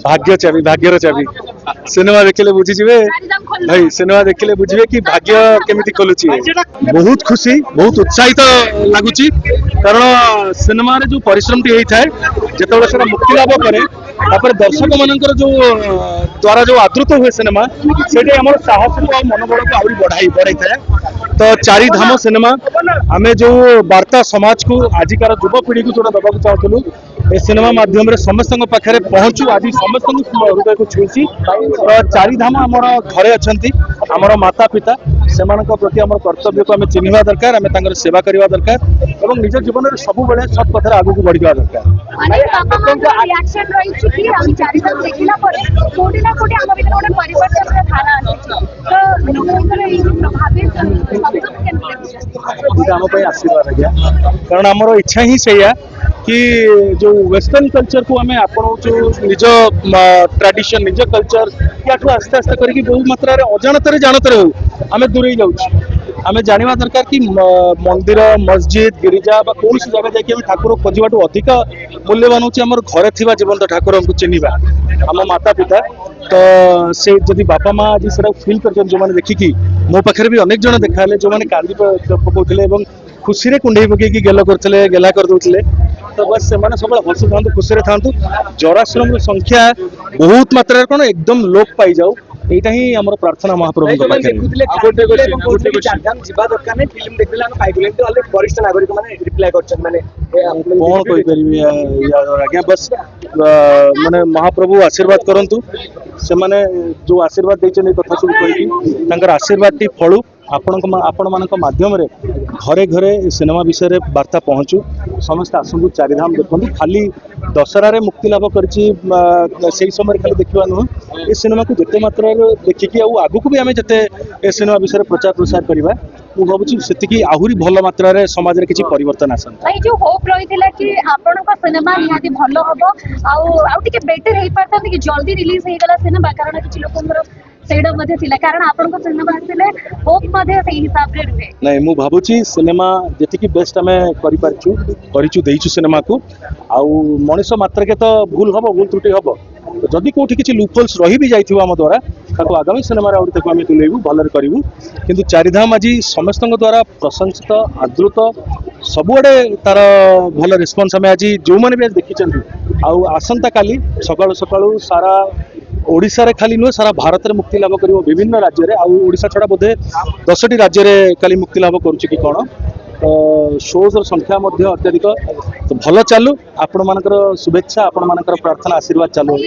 भाग्य चाबी भाग्यर चाबी सिनेमा देखिले बुझीजिवे भाई सिनेमा देखिले बुझिबे कि भाग्य केमिति खोलुची बहुत खुशी बहुत उत्साहित लागुची कारण सिनेमा रे जो परिश्रम टी थाए जेतबेले सेरा मुक्ति लाभ करे तापर दर्शक मानकर जो द्वारा जो आदृत हुए सिनेमा सेटे हमर साहस और मनोबल को आउरी बढ़ाई थाए तो चारि धाम सिनेमा आमे जो वार्ता समाज को आजिकार युवा पीढ़ी को जोड़ा दबाक चाहूँ ए सिनेमा माध्यम रे समस्त पाखे पहुंचू आज समस्त हृदय को छुई तो चारि धाम आमर घरे अच्छा आमर माता पिता से प्रति आम कर्तव्य को आम चिन्हवा दरकार आम सेवा करवा दरकार और निज जीवन में सब बेले सब कथा आगे को बढ़ा दरकार आशीर्वाद आज्ञा कारण आमर इच्छा ही से कि जो वेस्टर्न कल्चर को आम आपणाऊँ निज ट्रेडिशन निज कल्चर या आस्ते आस्ते करके बहु मात्रा अजाणत जानते हो आम दूरे जाऊँ आम जाना दरकार कि मंदिर मस्जिद गिरिजा कौन सी जगह जाकि ठाकुर खोजा अधिक मूल्यवान होची आम घरे थिबा जीवंत ठाकुर को चिन्हवा आम माता पिता तो से जदि बापा माँ आज से फिल कर जो मैंने देखिकी मो पाखे भी अनेक जन देखा जो मैंने कांदी पकाउले खुशी कुंडे पकईकी गेल करते गेला करदे तो बस से सब हसु था खुशी था जराश्रम संख्या बहुत मात्रा कौन एकदम लोप पाई जाऊ एटा ही हमर प्रार्थना महाप्रभु को पाखे वरिष्ठ नागरिक माने रिप्लाई करछन माने कोन कोइ परिबे आज्ञा बस माने महाप्रभु आशीर्वाद करंतु से माने जो आशीर्वाद दैछन कथा सब कहि तांकर आशीर्वाद टी फळु आपण मानक माध्यम रे घरे घरे सिनेमा विषय रे वार्ता पहुंचू समस्त आसंतु चारिधाम देखु खाली दशहरा रे मुक्ति लाभ करछि से समय खाली देखा नुह ए सिनेमा को जिते मात्रा देखिकी आगु को भी आम जिते ए सिनेमा विषय प्रचार प्रसार करवा मु भावुची सेतिकी आहुरी भल मात्रा रे समाज रे किछि परिवर्तन आसन भाई जो होप रहितला कि आपनको सिनेमा निहाती भलो हबो आउ टिके बेटर हेई परता कि जल्दी रिलीज हे गला सिनेमा कारण किछि लोकंकर सेडा मध्ये थिला कारण आपनको सिनेमा आसिले होप मध्ये सेही हिसाब रे रुहे नै मु भावुची सिनेमा जेतिकी बेस्ट आमे करि परछु करिछु देइछु सिनेमा को आउ मनुष्य मात्र के तो भूल हबो भूल त्रुटि हबो जदि कोठी किछि लूपहोल्स रही भी जाइथिबो हम द्वारा ताको आगामी सिनेमा रे आउरी ताको आमे तुलेबु भलर करिवु किंतु चारिधाम आज समस्तଙ୍କ द्वारा प्रशंसित आदृत सबुआडे तार भल रिस्पांस आमे आज जो माने भी देखिचंती आउ आसंता काली सकाळु सकाळु सारा ओडिशा रे खाली नुहे सारा भारत रे मुक्ति लाभ करिवो विभिन्न राज्य रे आउ ओडिशा छडा बोधे 10टी राज्य रे खाली मुक्ति लाभ करूछि कि कोन शोज संख्या मध्य अत्यधिक तो भल चालू आपण मानकर शुभेच्छा आपण मानकर प्रार्थना आशीर्वाद चालू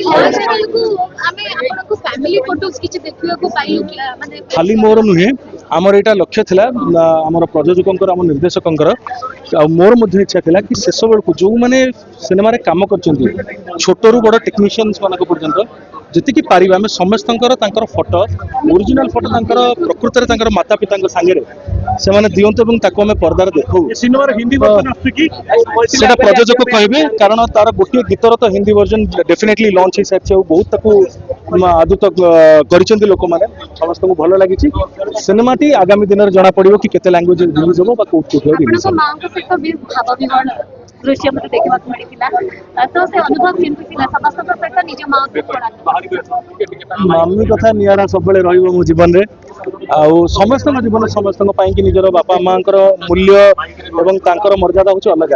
खाली मोर नुहे आमर एटा लक्ष्य थिला आमर प्रयोजकंकर आम निर्देशकंकर मोर मध्य इच्छा थिला कि शेष बेलू जो माने सिनेमा रे काम करचंती छोटरू बड़ टेक्नीशियंस मानक पर्यंत जितकी पारिबा आमे समस्तंकर तांकर फोटो ओरिजिनल फोटो तांकर प्रकृति रे तांकर माता पिता संगे से माने दियंत एवं ताको हमें पर्दार देखो सिनेमा रे हिंदी वर्जन आसु कि सेटा प्रयोजक कहबे कारण तार गोटे गीतर तो हिंदी वर्जन डेफिनेटली लॉन्च हे साथि बहुत ताको आदत करिसंती लोक माने समस्त को भलो लागिछि सिनेमा टी आगामी दिन रे जणा पड़िबो कि केते लैंग्वेज रिलीज होबो बा कोट कोट रिलीज होबो मां को सहित भी भाव विवरण दृश्य मते देखबा को मिलितिला तो से अनुभव केमति थिला समस्त तो सहित निज मां को पड़ा मम्मी कथा नियारा सब बेले रहिबो मो जीवन रे आउ समस्त जीवन समस्त कि निजर बापा माँ मूल्य एवं तांकर मर्यादा हूँ अलग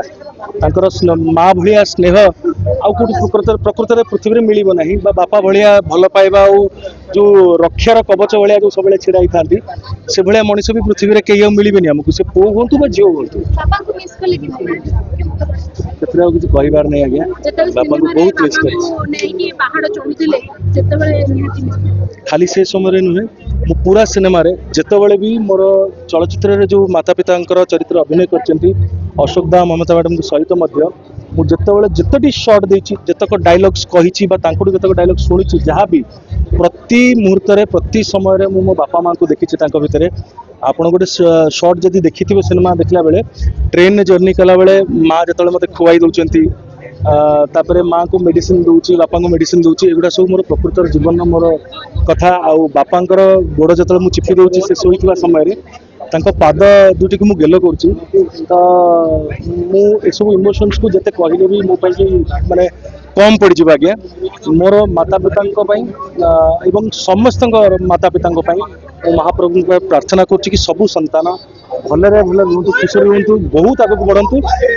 तांकर माँ भाया स्नेह आउ कौट प्रकृत पृथ्वी मिल ना बापा भाया भल पाइबा जो रक्षार कवच भाया जो सब छिड़ा था से भाया मनीष भी पृथ्वी में कहीं मिलबे आमको से पुओ हूँ झील हूँ किसी कहबार नहीं आज्ञा बापा को बहुत मिस कर खाली से समय नुहे मु पूरा सिनेमा रे जेतेबेले भी मोर चलचित्र रे जो माता पिता चरित्र अभिनय करचंती अशोक दा ममता मैडम के सहित मध्य मु जेतेबेले जेतटी शॉट देछि जेतक डायलॉग्स कहिछि बा तांकुडी जेतक डायलॉग सुनिछि जहाँ भी प्रति मुहूर्त रे प्रति समय रे मु मो बापा माँ को देखिछि तांको भितरे आपण गोटे शॉट जदि देखिथिबे सिनेमा देखला बेले ट्रेन ने जर्नी कला बेले माँ जेतेबेले मते खुवाई दउचंती तापरे माँ को मेडिसिन दूची बापा को मेडिसिन दूची एगुड़ा सब मोर प्रकृतर जीवन मोर कथा आउ बापा गोड़ जो मुझे चिपी दूची से शोईवा समय ତାଙ୍କ ପାଦ ଦୁଇଟିକୁ ମୁଁ ଗେଲ କରୁଛି ତ ମୁଁ ଏସବୁ ଇମୋସନ୍ସକୁ ଯେତେ କହିଲେ ବି ମୋ ପାଇଁ ମାନେ କମ୍ ପଡ଼ିଯିବ ଆଜ୍ଞା। ମୋର ମାତା ପିତାଙ୍କ ପାଇଁ ଏବଂ ସମସ୍ତଙ୍କ ମାତା ପିତାଙ୍କ ପାଇଁ ମୁଁ ମହାପ୍ରଭୁଙ୍କ ପାଇଁ ପ୍ରାର୍ଥନା କରୁଛି କି ସବୁ ସନ୍ତାନ ଭଲରେ ଭଲ ରୁହନ୍ତୁ, ଖୁସିରେ ରୁହନ୍ତୁ, ବହୁତ ଆଗକୁ ବଢ଼ନ୍ତୁ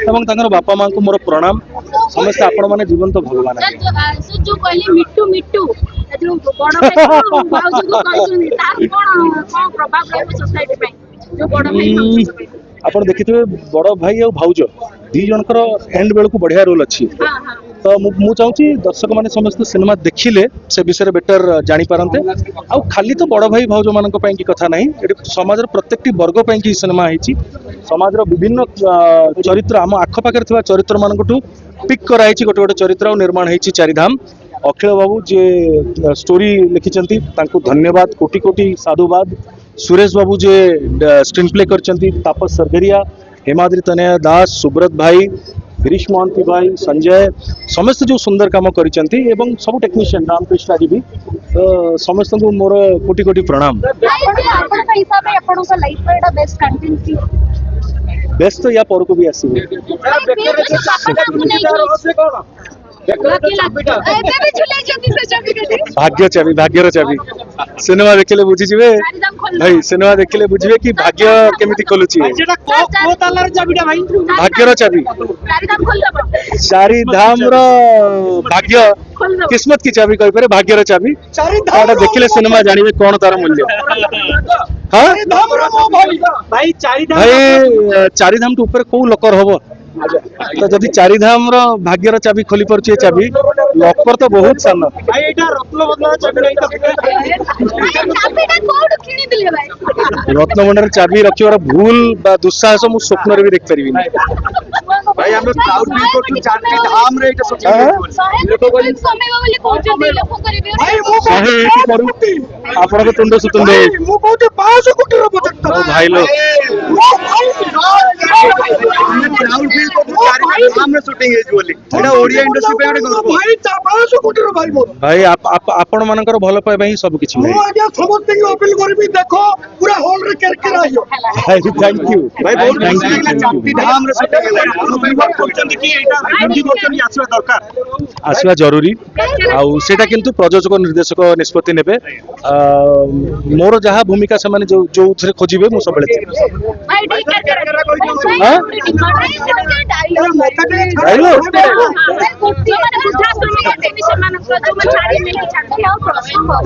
ଏବଂ ତାଙ୍କର ବାପା ମାଆଙ୍କୁ ମୋର ପ୍ରଣାମ। ସମସ୍ତେ ଆପଣମାନେ ଜୀବନ୍ତ ଭଗବାନ। ସେ ଯୋଉ କହିଲେ ମିଟୁ ମିଟୁ ଯୋଉ ବଡ ଭାଇ ଭାଉଜକୁ କହିଛନ୍ତି ତାର କଣ ପ୍ରଭାବ ରହିବ ସୋସାଇଟି ପାଇଁ ଯୋଉ ବଡ ଭାଇ ଭାଉଜ ପାଇଁ? ଆପଣ ଦେଖିଥିବେ ବଡ଼ ଭାଇ ଆଉ ଭାଉଜ ଦି ଜଣଙ୍କର ଏଣ୍ଡ ବେଳକୁ ବଢ଼ିଆ ରୋଲ୍ ଅଛି। ତ ମୁଁ ଚାହୁଁଛି ଦର୍ଶକମାନେ ସମସ୍ତେ ସିନେମା ଦେଖିଲେ ସେ ବିଷୟରେ ବେଟର ଜାଣିପାରନ୍ତେ। ଆଉ ଖାଲି ତ ବଡ଼ ଭାଇ ଭାଉଜମାନଙ୍କ ପାଇଁ କି କଥା ନାହିଁ, ଏଠି ସମାଜର ପ୍ରତ୍ୟେକଟି ବର୍ଗ ପାଇଁ କି ସିନେମା ହେଇଛି। ସମାଜର ବିଭିନ୍ନ ଚରିତ୍ର ଆମ ଆଖପାଖରେ ଥିବା ଚରିତ୍ରମାନଙ୍କଠୁ ପିକ୍ କରାହେଇଛି ଗୋଟେ ଗୋଟେ ଚରିତ୍ର ଆଉ ନିର୍ମାଣ ହେଇଛି ଚାରିଧାମ। ଅଖିଳ ବାବୁ ଯିଏ ଷ୍ଟୋରି ଲେଖିଛନ୍ତି ତାଙ୍କୁ ଧନ୍ୟବାଦ, କୋଟି କୋଟି ସାଧୁବାଦ। ସୁରେଶ ବାବୁ ଯିଏ ସ୍କ୍ରିନ୍ ପ୍ଲେ କରିଛନ୍ତି, ତାପସ ସରଗରିଆ, ହେମାଦ୍ରି ତନୟା ଦାସ, ସୁବ୍ରତ ଭାଇ, ଗିରୀଶ ମହାନ୍ତି ଭାଇ, ସଞ୍ଜୟ, ସମସ୍ତେ ଯେଉଁ ସୁନ୍ଦର କାମ କରିଛନ୍ତି ଏବଂ ସବୁ ଟେକ୍ନିସିଆନ୍ ରାମକୃଷ୍ଣ ଆଜି ବି, ତ ସମସ୍ତଙ୍କୁ ମୋର କୋଟି କୋଟି ପ୍ରଣାମ। ଆପଣଙ୍କ ହିସାବରେ ଆପଣଙ୍କ ଲାଇଫର ଏଇଟା ବେଷ୍ଟ କଣ୍ଟେଣ୍ଟ କି? ବେଶ ତ ୟା ପରକୁ ବି ଆସିବ। ଭାଗ୍ୟ ଚାବି, ଭାଗ୍ୟର ଚାବି। ସିନେମା ଦେଖିଲେ ବୁଝିଯିବେ ଭାଇ, ସିନେମା ଦେଖିଲେ ବୁଝିବେ କି ଭାଗ୍ୟ କେମିତି ଖୋଲୁଛି। ଭାଗ୍ୟର ଚାବି, ଚାରିଧାମର ଭାଗ୍ୟ, କିସ୍ମତ କି ଚାବି କହିପାରେ, ଭାଗ୍ୟର ଚାବି। ତାଟା ଦେଖିଲେ ସିନେମା ଜାଣିବେ କଣ ତାର ମୂଲ୍ୟ। ହଁ ଭାଇ, ଚାରିଧାମଠୁ ଉପରେ କୋଉ ଲୋକର ହବ? ତ ଯଦି ଚାରିଧାମର ଭାଗ୍ୟର ଚାବି ଖୋଲି ପାରୁଛି ଏ ଚାବି, ଲକର ତ ବହୁତ ସାନ। ରତ୍ନଭଣ୍ଡାର ଚାବି ରଖିବାର ଭୁଲ ବା ଦୁଃସାହସ ମୁଁ ସ୍ୱପ୍ନରେ ବି ଦେଖିପାରିବିନି। ଭାଇ ଆମେ ପ୍ରାଉଡ ଫିଲ୍ କରୁଛୁ ଚାରି ଧାମରେ ଏଇଟା ସତ୍ୟ ଆପଣଙ୍କ ତୁଣ୍ଡ ସୁତୁଣ୍ଡ ମୁଁ କହୁଛି 500 କୋଟିର ପ୍ରୋଜେକ୍ଟ ଭାଇ ଲୋ। ପ୍ରାଉଡ ଫିଲ୍ କରୁଛୁ ଚାରି ଧାମରେ ସୁଟିଂ ହେଇଛି ବୋଲି। ଏଇଟା ଓଡିଆ ଇଣ୍ଡଷ୍ଟ୍ରି ପାଇଁ ଗୋଟେ ଗର୍ବ। ଭାଇ 500 କୋଟିର ଭାଇ ମୋର। ଭାଇ ଆପଣ ମାନଙ୍କର ଭଲ ପାଇବା ହିଁ ସବୁ କିଛି। ମୁଁ ଆଜ୍ଞା ସମସ୍ତଙ୍କୁ ଅପିଲ କରିବି, ଦେଖ ପୁରା ହଲରେ କେରକେରା ହେଇଯିବ। ଭାଇ ଥ୍ୟାଙ୍କ ୟୁ ଭାଇ ବହୁତ ଖୁସି ଲାଗିଲା ଚାରି ଧାମରେ ସୁଟିଂ ହେଲା। କରୁଛନ୍ତି କି ଏଇଟା ହିନ୍ଦୀ କରୁଛନ୍ତି ଆସିବା ଦରକାର। ଆସିବା ଜରୁରୀ, ଆଉ ସେଇଟା କିନ୍ତୁ ପ୍ରଯୋଜକ ନିର୍ଦ୍ଦେଶକ ନିଷ୍ପତ୍ତି ନେବେ। ମୋର ଯାହା ଭୂମିକା ସେମାନେ ଯୋଉଥିରେ ଖୋଜିବେ ମୁଁ ସବୁବେଳେ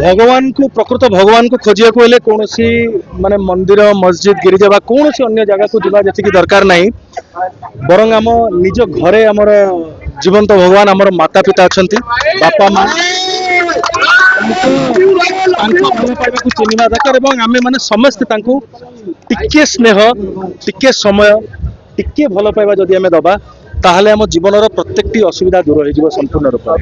ଭଗବାନଙ୍କୁ ପ୍ରକୃତ ଭଗବାନଙ୍କୁ ଖୋଜିବାକୁ ହେଲେ କୌଣସି ମାନେ ମନ୍ଦିର, ମସଜିଦ, ଗିରିଜା ବା କୌଣସି ଅନ୍ୟ ଜାଗାକୁ ଯିବା ଯେତିକି ଦରକାର ନାହିଁ, ବରଂ ଆମ ନିଜ ଘରେ ଆମର ଜୀବନ୍ତ ଭଗବାନ ଆମର ମାତା ପିତା ଅଛନ୍ତି, ବାପା ମା, ତାଙ୍କ ଭଲ ପାଇବାକୁ ଚିହ୍ନିବା ଦରକାର ଏବଂ ଆମେ ମାନେ ସମସ୍ତେ ତାଙ୍କୁ ଟିକେ ସ୍ନେହ, ଟିକେ ସମୟ, ଟିକେ ଭଲ ପାଇବା ଯଦି ଆମେ ଦବା, ତାହେଲେ ଆମ ଜୀବନର ପ୍ରତ୍ୟେକଟି ଅସୁବିଧା ଦୂର ହେଇଯିବ ସମ୍ପୂର୍ଣ୍ଣ ରୂପରେ।